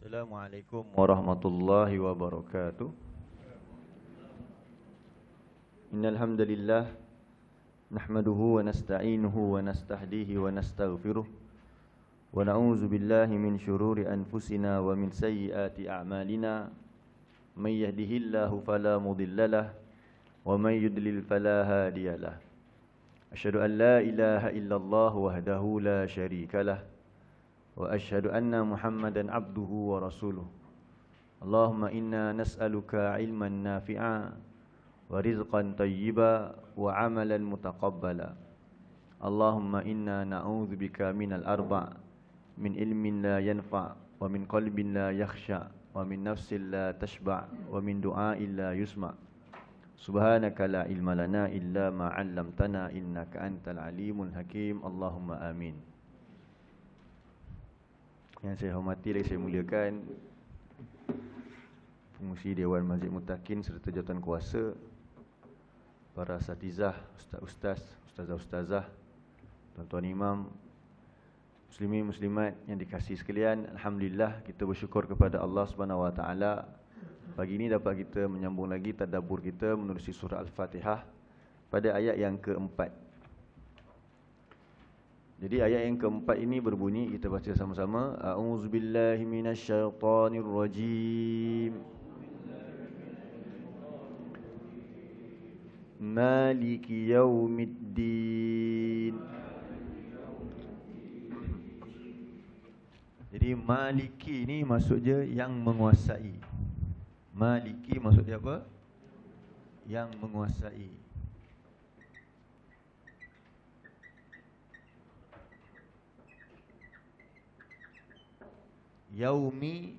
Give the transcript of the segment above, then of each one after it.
Assalamualaikum warahmatullahi wabarakatuh. Innal hamdalillah nahmaduhu wa nasta'inuhu wa nastahdihi wa nastaghfiruh wa na'udzu billahi min shururi anfusina wa min sayyiati a'malina. May yahdihillahu fala mudhillalah wa may yudlil fala hadiyalah. Asyhadu an la ilaha illallah wahdahu la syarikalah wa asyhadu anna Muhammadan abduhu wa rasuluh. Allahumma inna nas'aluka ilman nafi'a wa rizqan tayyiba wa amalan mutaqabbala. Allahumma inna na'udzubika minal arba' min ilmin la yanfa' wa min qalbin la yakhsha' wa min nafsin la tashba' wa min du'ain la yusma'. Subhanaka la ilma lana illa ma 'allamtana innaka antal alimul hakim. Allahumma amin. Yang saya hormati dan saya muliakan Pengurusi Dewan Masjid Mutakin serta jawatan kuasa, para asatizah, ustaz-ustaz, ustazah-ustazah, tuan-tuan imam, muslimin muslimat yang dikasihi sekalian. Alhamdulillah, kita bersyukur kepada Allah Subhanahu Wa Taala. Pagi ini dapat kita menyambung lagi tadabbur kita menerusi surah Al-Fatihah pada ayat yang keempat. Jadi ayat yang keempat ini berbunyi, kita baca sama-sama. A'udzubillahi minasyaitonirrajim. Maliki yaumiddin. Jadi maliki ini maksudnya yang menguasai. Maliki maksudnya apa? Yang menguasai. Yaumi,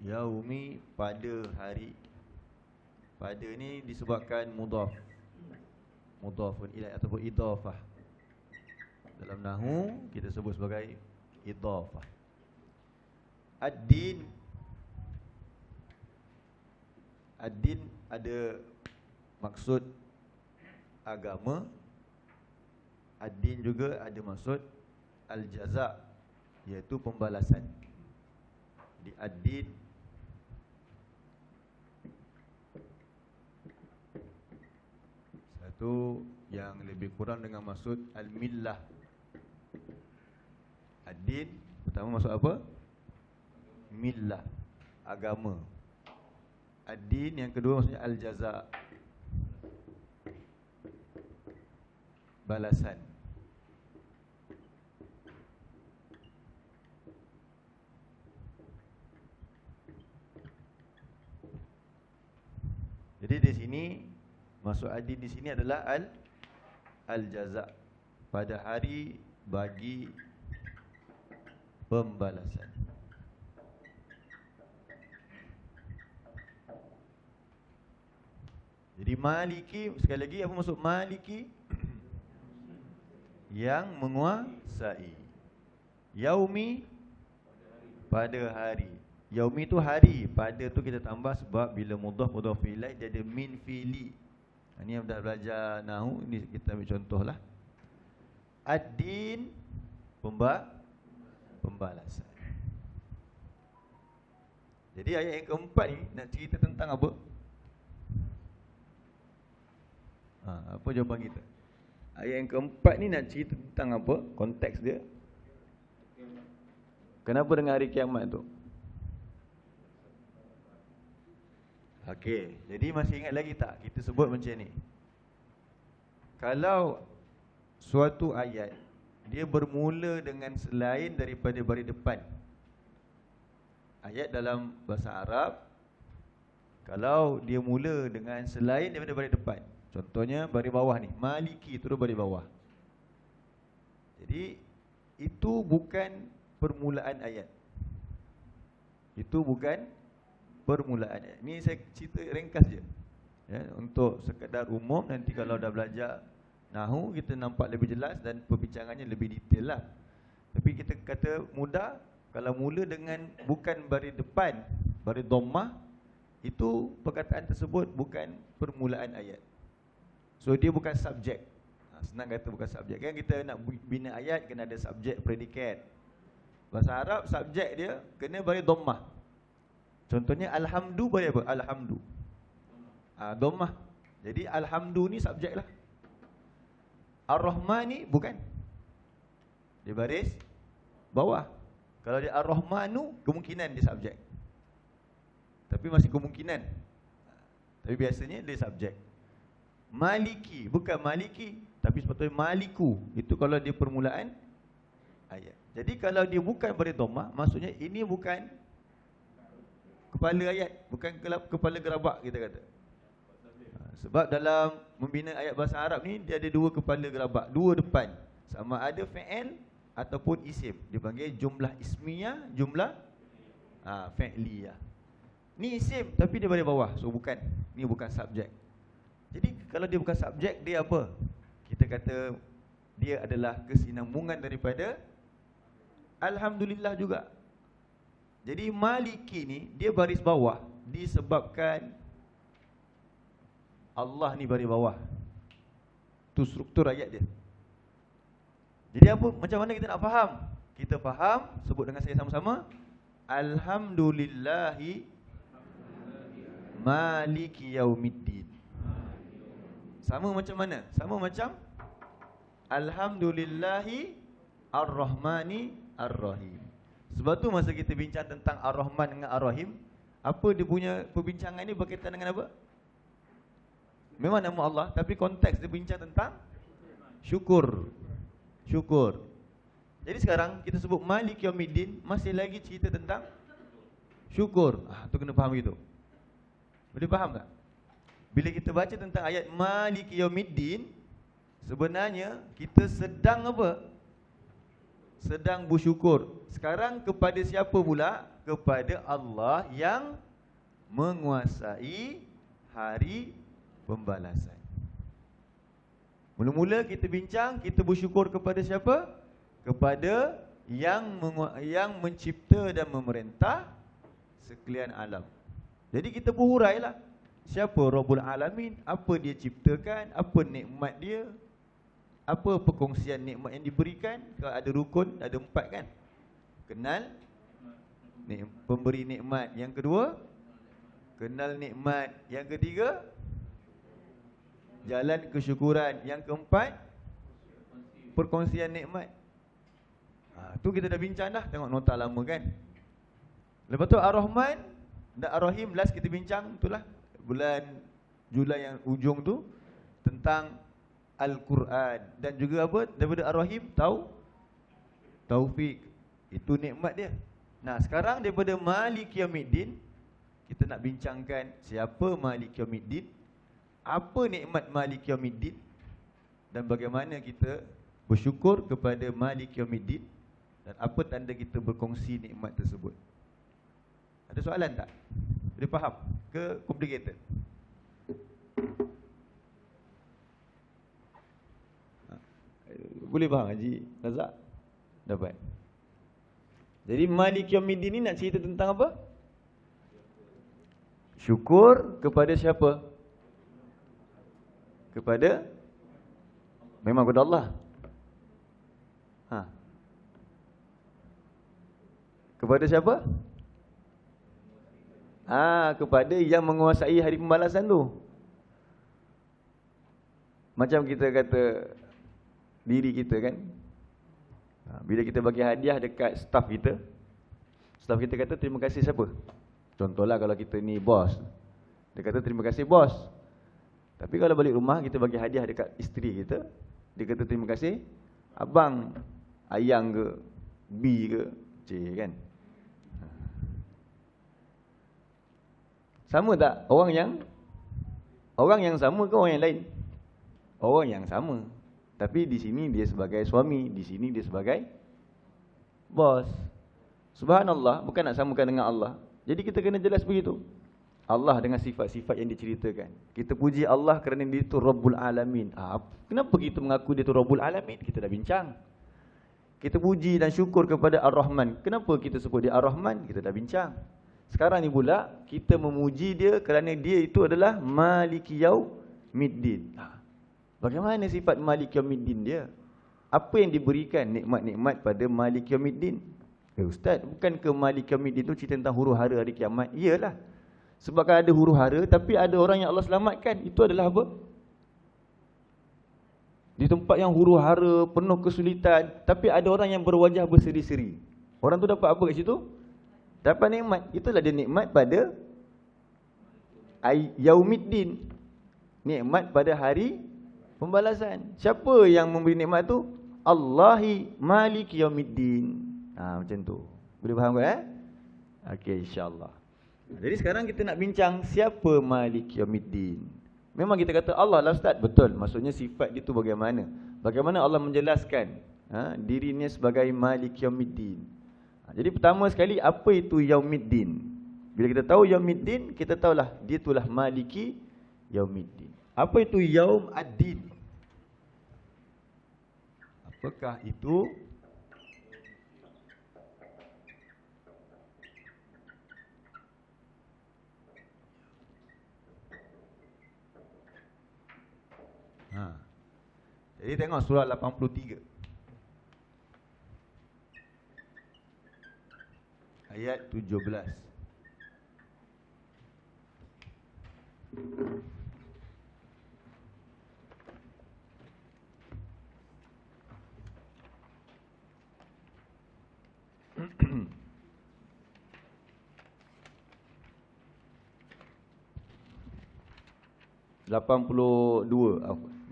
yaumi pada hari. Pada ni disebabkan mudhaf, mudhafun ilaih ataupun idhafah. Dalam nahwu kita sebut sebagai idhafah. Ad-din, ad-din ada maksud agama. Ad-din juga ada maksud al-jaza', iaitu pembalasan. Di ad-din satu yang lebih kurang dengan maksud al-millah. Ad-din pertama maksud apa? Millah, agama. Ad-din yang kedua maksudnya al-jaza', balasan. Jadi di sini maksud adil di sini adalah al-jaza', pada hari bagi pembalasan. Jadi maliki, sekali lagi apa maksud maliki? Yang menguasai. Yaumi, pada hari. Yaumi tu hari, pada tu kita tambah sebab bila mudhaf mudhaf ilaih dia ada min fi'li. Ini yang dah belajar nahwu, ni kita ambil contohlah. Ad-din, pembalasan. Jadi ayat yang keempat ni nak cerita tentang apa? Apa jawapan kita? Ayat yang keempat ni nak cerita tentang apa? Konteks dia. Kenapa dengan hari kiamat tu? Okey, jadi masih ingat lagi tak kita sebut macam ni? Kalau suatu ayat dia bermula dengan selain daripada baris depan, ayat dalam bahasa Arab, kalau dia mula dengan selain daripada baris depan, contohnya baris bawah ni, maliki terus baris bawah, jadi itu bukan permulaan ayat. Itu bukan permulaan ayat. Ni saya cerita ringkas je, ya, untuk sekadar umum. Nanti kalau dah belajar nahwu kita nampak lebih jelas dan perbincangannya lebih detail lah. Tapi kita kata mudah, kalau mula dengan bukan baris depan, baris dhammah, itu perkataan tersebut bukan permulaan ayat. So dia bukan subjek. Senang kata bukan subjek. Kan kita nak bina ayat kena ada subjek, predikat. Bahasa Arab subjek dia kena bagi dhammah. Contohnya alhamdu bagi apa? Alhamdu. Dhammah. Jadi alhamdu ni subjek lah. Ar-Rahman ni bukan. Dia baris bawah. Kalau dia Ar-Rahmanu, kemungkinan dia subjek. Tapi masih kemungkinan. Tapi biasanya dia subjek. Maliki, bukan maliki, tapi sepatutnya maliku. Itu kalau dia permulaan ayat. Jadi kalau dia bukan beri dhammah, maksudnya ini bukan kepala ayat, bukan kepala gerabak kita kata. Sebab dalam membina ayat bahasa Arab ni dia ada dua kepala gerabak, dua depan. Sama ada fi'il ataupun isim. Dia panggil jumlah ismiyah, jumlah fi'liyah. Ni isim tapi dia bagi bawah. So bukan, ni bukan subjek. Jadi kalau dia bukan subjek, dia apa? Kita kata dia adalah kesinambungan daripada alhamdulillah juga. Jadi maliki ni dia baris bawah disebabkan Allah ni baris bawah. Tu struktur ayat dia. Jadi apa? Macam mana kita nak faham? Kita faham, sebut dengan saya sama-sama. Alhamdulillahi maliki yaumiddin. Sama macam mana? Sama macam alhamdulillahi ar-Rahmani ar-Rahim. Sebab tu masa kita bincang tentang Ar-Rahman dengan Ar-Rahim, apa dia punya perbincangan ni berkaitan dengan apa? Memang nama Allah, tapi konteks dia bincang tentang syukur. Syukur. Jadi sekarang kita sebut Malik Yaumiddin, masih lagi cerita tentang syukur. Tu kena faham gitu. Boleh faham tak? Bila kita baca tentang ayat Malik Yaumiddin, sebenarnya kita sedang apa? Sedang bersyukur. Sekarang kepada siapa pula? Kepada Allah yang menguasai hari pembalasan. Mula-mula kita bincang, kita bersyukur kepada siapa? Kepada yang mencipta dan memerintah sekalian alam. Jadi kita berhurailah. Siapa Rabbul Alamin? Apa dia ciptakan? Apa nikmat dia? Apa perkongsian nikmat yang diberikan? Kalau ada rukun, ada 4 kan? Kenal pemberi nikmat. Yang kedua, kenal nikmat. Yang ketiga, jalan kesyukuran. Yang keempat, perkongsian nikmat. Tu kita dah bincang dah. Tengok nota lama kan. Lepas tu Ar-Rahman dan Ar-Rahim, last kita bincang, itulah bulan Julai yang ujung tu, tentang Al-Quran. Dan juga apa? Daripada Ar-Rahim, taufik. Itu nikmat dia. Nah sekarang daripada Malik Yaumiddin, kita nak bincangkan siapa Malik Yaumiddin, apa nikmat Malik Yaumiddin, dan bagaimana kita bersyukur kepada Malik Yaumiddin, dan apa tanda kita berkongsi nikmat tersebut. Ada soalan tak? Boleh faham? Ke complicated? Boleh faham Haji Razak? Dapat. Jadi Malik Yaumiddin ni nak cerita tentang apa? Syukur kepada siapa? Kepada, memang kepada Allah. Kepada siapa? Kepada yang menguasai hari pembalasan tu. Macam kita kata diri kita kan, bila kita bagi hadiah dekat staff kita kata terima kasih siapa? Contohlah kalau kita ni bos, dia kata terima kasih bos. Tapi kalau balik rumah kita bagi hadiah dekat isteri kita, dia kata terima kasih abang, ayang ke, bi ke, C kan. Sama tak orang yang sama ke orang yang lain? Orang yang sama. Tapi di sini dia sebagai suami, di sini dia sebagai bos. Subhanallah, bukan nak samakan dengan Allah. Jadi kita kena jelas begitu. Allah dengan sifat-sifat yang diceritakan. Kita puji Allah kerana dia itu Rabbul Alamin. Kenapa kita mengaku dia itu Rabbul Alamin? Kita dah bincang. Kita puji dan syukur kepada Ar-Rahman. Kenapa kita sebut dia Ar-Rahman? Kita dah bincang. Sekarang ni pula kita memuji dia kerana dia itu adalah Maliki Yaumiddin. Bagaimana sifat Malik Yaumiddin dia? Apa yang diberikan nikmat-nikmat pada Malik Yaumiddin? Ustaz, bukan ke Malik Yaumiddin tu cerita tentang huru-hara hari kiamat? Iyalah. Sebab kan ada huru-hara, tapi ada orang yang Allah selamatkan. Itu adalah apa? Di tempat yang huru-hara, penuh kesulitan, tapi ada orang yang berwajah berseri-seri. Orang tu dapat apa kat situ? Dapat nikmat. Itulah dia nikmat pada Yaumiddin. Nikmat pada hari pembalasan. Siapa yang memberi nikmat tu? Allahi Malik Yaumiddin. Macam tu. Boleh faham kan? Okey, insya-Allah. Jadi sekarang kita nak bincang siapa Malik Yaumiddin. Memang kita kata Allah lah Ustaz. Betul. Maksudnya sifat dia tu bagaimana? Bagaimana Allah menjelaskan dirinya sebagai Malik Yaumiddin. Jadi pertama sekali, apa itu Yaumiddin? Bila kita tahu Yaumiddin, kita tahulah dia itulah Maliki Yaumiddin. Apa itu Yaum Ad-Din? Apakah itu Jadi tengok surah 83 ayat 17.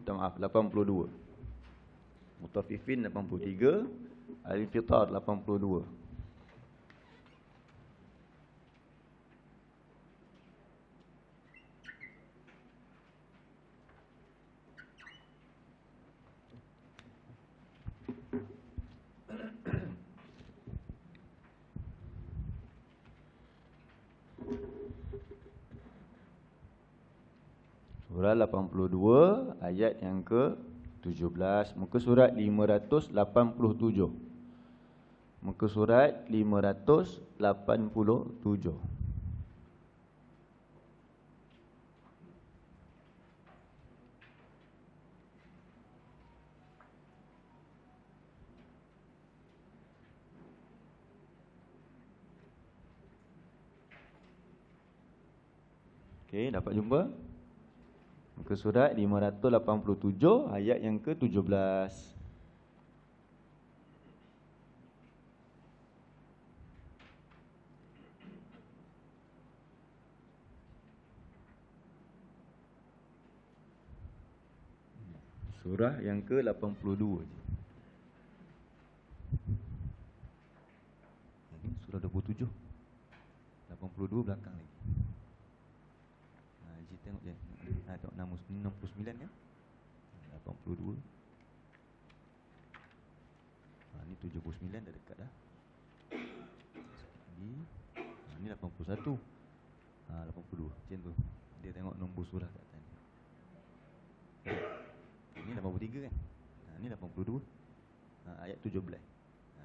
Minta maaf, 82. Mutaffifin 83, Al-Infitar 82. Surah 82 ayat yang ke-17, muka surat 587. Muka surat 587. Okey, dapat jumpa? Muka surat 587 ayat yang ke-17. Surah yang ke-82 je. Ini surah 27. 82 belakang lagi. Haji tengok je. Tengok 69 kan? 82. Ni 79 dah dekat dah. Ni 81. 82. Macam tu. Dia tengok nombor surah kat atas. Ni 83 kan? Ni 82. Ayat 17.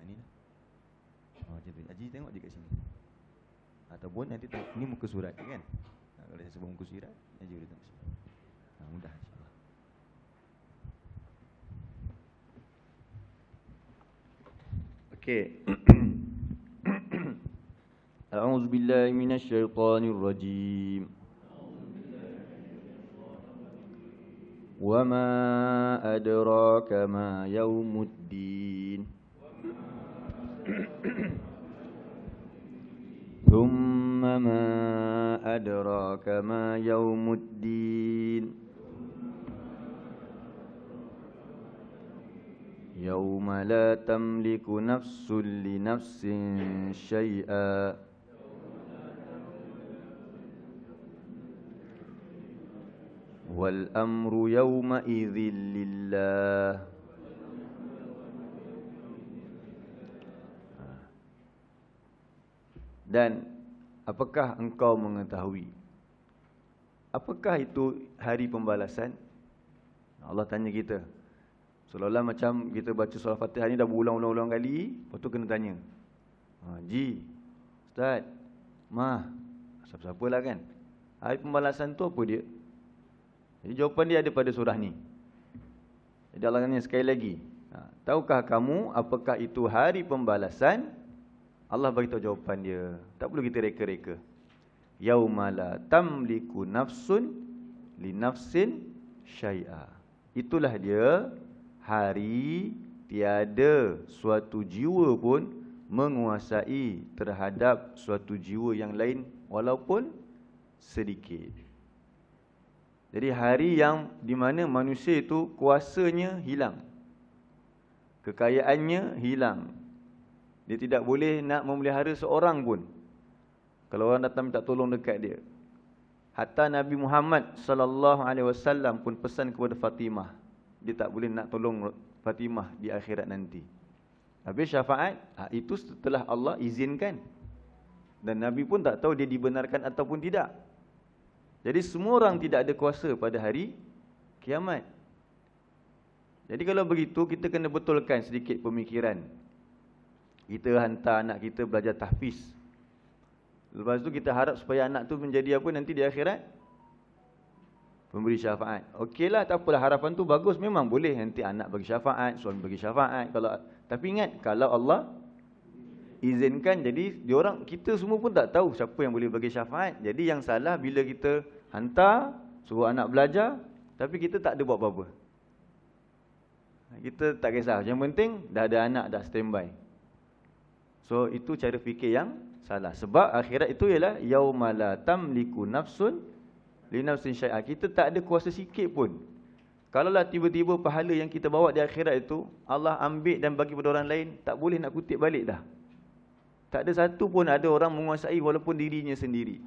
Ni dah. Macam tu. Haji tengok je kat sini. Ataupun nanti tengok ni muka surat kan? Kalau saya sebut muka surat, Haji boleh tengok sini. Mudah insya-Allah. Okey. A'udzu billahi minasy syaithanir rajim. Wa ma adraka ma yaumuddin. Thumma ma adraka ma yaumuddin. Yauma la tamliku nafsun li nafsin syai'a wal amru yauma idzil lillah. Dan apakah engkau mengetahui apakah itu hari pembalasan? Allah tanya kita. Seolah-olah macam kita baca surah Fatihah ni dah berulang-ulang kali, lepas tu kena tanya. Ji, Ustaz, Mah, siapa-siapa lah kan. Hari pembalasan tu apa dia? Jadi jawapan dia ada pada surah ni. Jadi Allah tanya sekali lagi. Tahukah kamu apakah itu hari pembalasan? Allah beritahu jawapan dia. Tak perlu kita reka-reka. Yauma la tamliku nafsun li nafsin syai'a. Itulah dia hari tiada suatu jiwa pun menguasai terhadap suatu jiwa yang lain walaupun sedikit. Jadi hari yang di mana manusia itu kuasanya hilang. Kekayaannya hilang. Dia tidak boleh nak memelihara seorang pun. Kalau orang datang minta tolong dekat dia. Hatta Nabi Muhammad sallallahu alaihi wasallam pun pesan kepada Fatimah, dia tak boleh nak tolong Fatimah di akhirat nanti. Habis syafaat, itu setelah Allah izinkan. Dan Nabi pun tak tahu dia dibenarkan ataupun tidak. Jadi semua orang tidak ada kuasa pada hari kiamat. Jadi kalau begitu, kita kena betulkan sedikit pemikiran. Kita hantar anak kita belajar tahfiz. Lepas tu kita harap supaya anak tu menjadi apa nanti di akhirat? Pemberi syafaat. Okeylah, tak apalah, harapan tu bagus, memang boleh nanti anak bagi syafaat, suami bagi syafaat. Tapi ingat, kalau Allah izinkan, jadi kita semua pun tak tahu siapa yang boleh bagi syafaat. Jadi yang salah bila kita hantar, suruh anak belajar, tapi kita tak ada buat apa-apa. Kita tak kisah, yang penting dah ada anak, dah standby. So itu cara fikir yang salah. Sebab akhirat itu ialah yauma la tamliku nafsun li nafsin syai'a. Kita tak ada kuasa sikit pun. Kalaulah tiba-tiba pahala yang kita bawa di akhirat itu Allah ambil dan bagi pada orang lain, tak boleh nak kutip balik dah. Tak ada satu pun ada orang menguasai walaupun dirinya sendiri.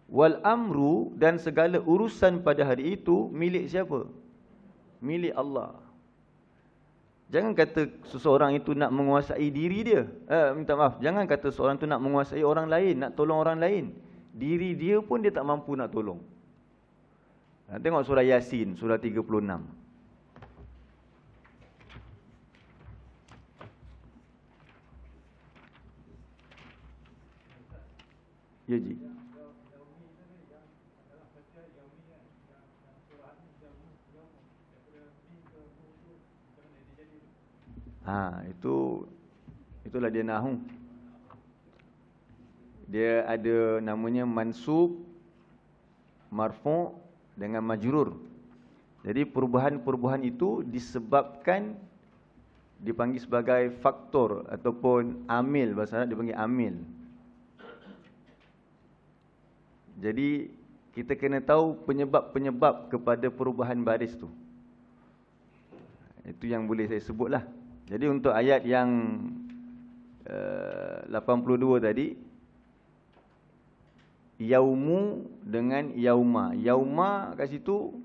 Wal amru, dan segala urusan pada hari itu milik siapa? Milik Allah. Jangan kata seseorang itu nak menguasai diri dia. Minta maaf, jangan kata seseorang itu nak menguasai orang lain, nak tolong orang lain. Diri dia pun dia tak mampu nak tolong. Tengok surah Yasin, surah 36. Ya, Ji. Itulah dia nahu. Dia ada namanya mansub, marfu' dengan majrur. Jadi perubahan-perubahan itu disebabkan, dipanggil sebagai faktor ataupun amil, bahasa Arab dipanggil amil. Jadi kita kena tahu penyebab-penyebab kepada perubahan baris tu. Itu yang boleh saya sebutlah. Jadi untuk ayat yang 82 tadi, yaumu dengan yauma. Yauma kat situ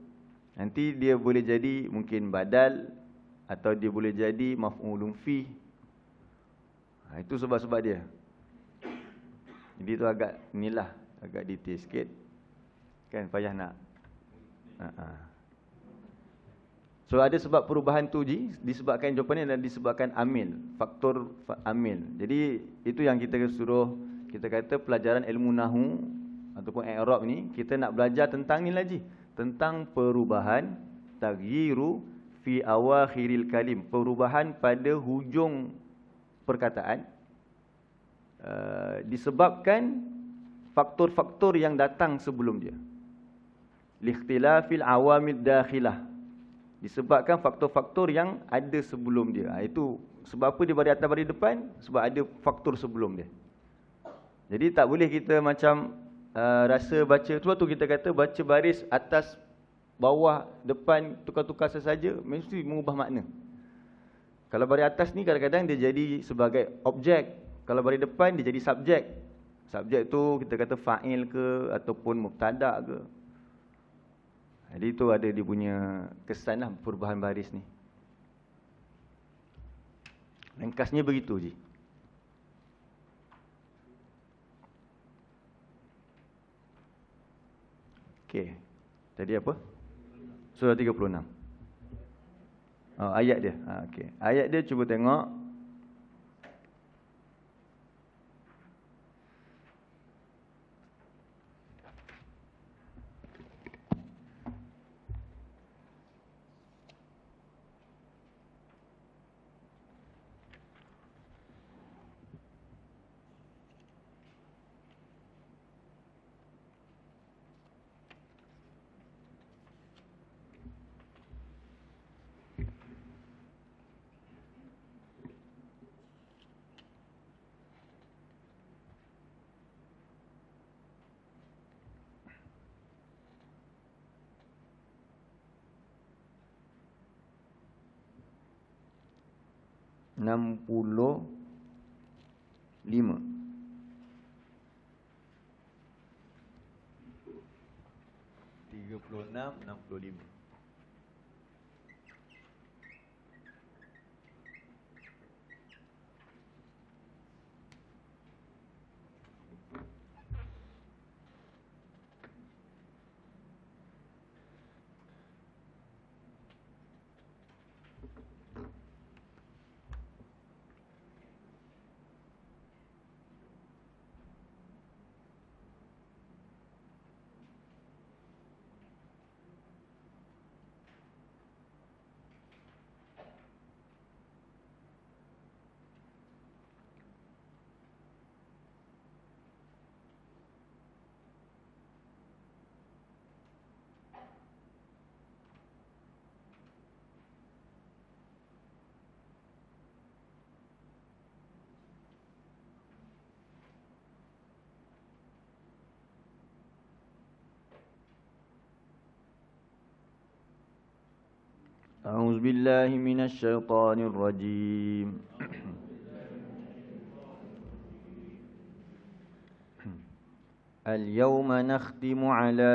nanti dia boleh jadi mungkin badal atau dia boleh jadi maf'ulun fi. Itu sebab-sebab dia. Jadi tu agak agak detail sikit. Kan payah nak. So ada sebab perubahan tu, Ji, disebabkan jawapannya dan disebabkan amil, faktor amil. Jadi itu yang kita suruh, kita kata pelajaran ilmu nahu ataupun i'rab ni, kita nak belajar tentang ni lagi, tentang perubahan taghyiru fi awakhiril kalim, perubahan pada hujung perkataan disebabkan faktor-faktor yang datang sebelum dia. Likhtilafil awamid dakhilah, disebabkan faktor-faktor yang ada sebelum dia. Itu sebab apa dia baris atas baris depan? Sebab ada faktor sebelum dia. Jadi tak boleh kita macam rasa baca. Sebab tu kita kata baca baris atas, bawah, depan, tukar-tukar sesaja, mesti mengubah makna. Kalau baris atas ni kadang-kadang dia jadi sebagai objek. Kalau baris depan dia jadi subjek. Subjek tu kita kata fa'il ke ataupun mubtada' ke. Jadi itu ada dia punya kesan lah perubahan baris ni. Ringkasnya begitu, Ji. Okey. Tadi apa? Surah 36. Ayat dia. Okey. Ayat dia cuba tengok. 65. 36, 65. أعوذ بالله من الشيطان الرجيم. اليوم نختم على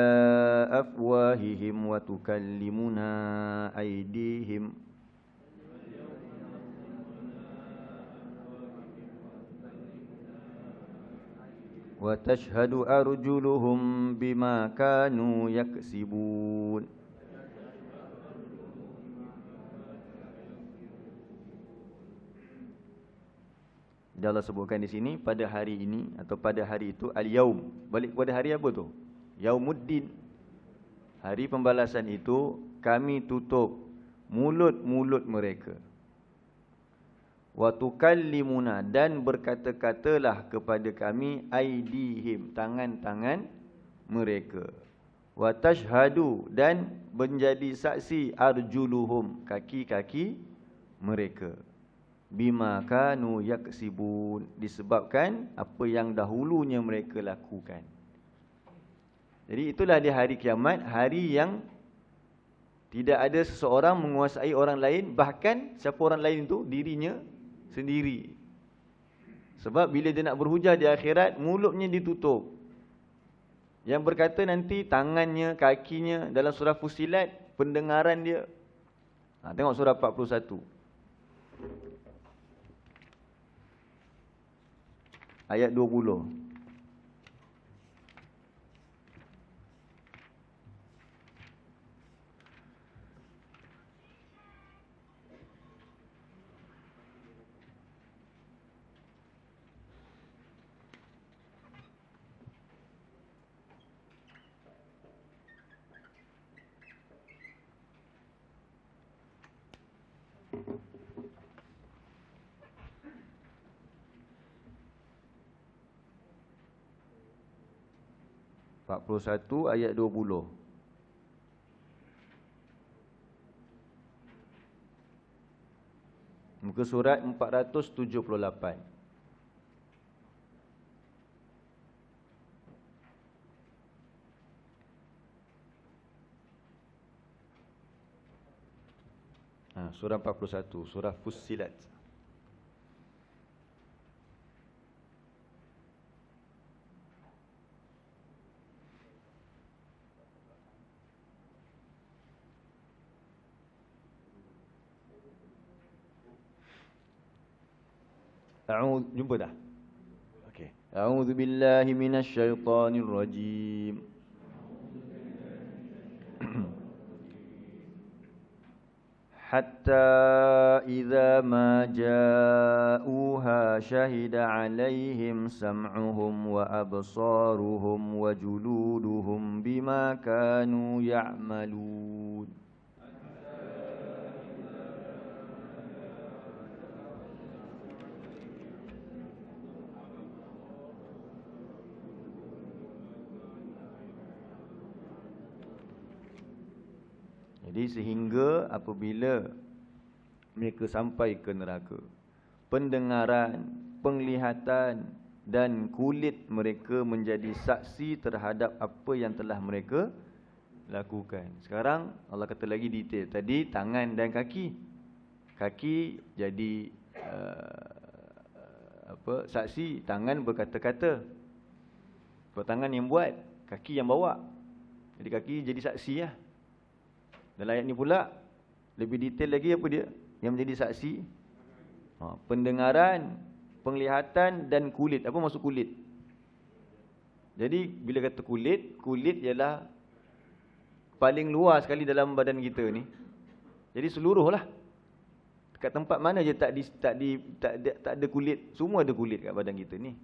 أفواههم وتكلمنا أيديهم وتشهد أرجلهم بما كانوا يكسبون. Dia Allah sebutkan di sini pada hari ini atau pada hari itu al-yaum. Balik kepada hari apa tu? Yaumuddin. Hari pembalasan itu kami tutup mulut-mulut mereka. Wa tukallimuna, dan berkata-katalah kepada kami aidihim, tangan-tangan mereka. Wa tashhadu, dan menjadi saksi arjuluhum, kaki-kaki mereka. Bima kanu yaksibun, disebabkan apa yang dahulunya mereka lakukan. Jadi itulah di hari kiamat, hari yang tidak ada seseorang menguasai orang lain, bahkan siapa orang lain itu dirinya sendiri. Sebab bila dia nak berhujah di akhirat, mulutnya ditutup. Yang berkata nanti tangannya, kakinya, dalam surah Fussilat, pendengaran dia. Tengok surah 41. Ayat 20. Empat puluh satu ayat 20. Muka surat 478. Surah 41, surah Fussilat. Jumpa dah? Okey. A'udzu billahi minasy syaithanir rajim. Hatta idza ma ja'uha syahida 'alaihim sam'uhum wa absaruhum wa juluduhum bima kanu ya'malun. Jadi sehingga apabila mereka sampai ke neraka, pendengaran, penglihatan dan kulit mereka menjadi saksi terhadap apa yang telah mereka lakukan. Sekarang Allah kata lagi detail. Tadi tangan dan kaki. Kaki jadi saksi tangan berkata-kata. Kalau tangan yang buat, kaki yang bawa. Jadi kaki jadi saksi lah. Dalam ayat ni pula lebih detail lagi apa dia yang menjadi saksi? Pendengaran, penglihatan dan kulit. Apa maksud kulit? Jadi bila kata kulit, kulit ialah paling luar sekali dalam badan kita ni. Jadi seluruh lah. Kat tempat mana je tak ada kulit, semua ada kulit kat badan kita ni.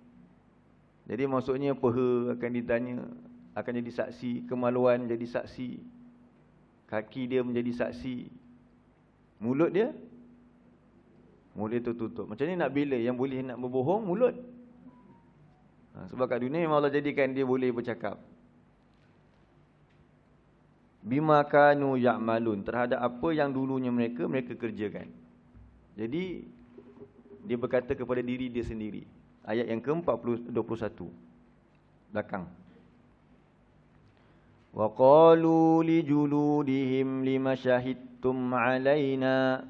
Jadi maksudnya peha akan ditanya, akan jadi saksi, kemaluan jadi saksi, kaki dia menjadi saksi, mulut dia tertutup. Macam ni nak bela yang boleh nak berbohong mulut. Sebab kat dunia memang Allah jadikan dia boleh bercakap. Bima kanu ya'malun, terhadap apa yang dulunya mereka kerjakan. Jadi dia berkata kepada diri dia sendiri. Ayat yang ke-21 belakang. Wa qalu li juludihim lima syahidtum alaina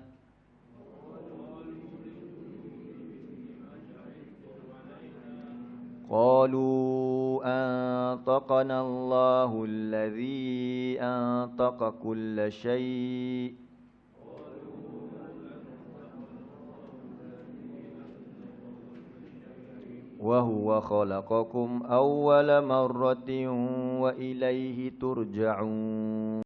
qalu antaqana Allahu alladhi antaqa kulla syai' wa huwa khalaqakum awwala marratin wa ilaihi turja'un.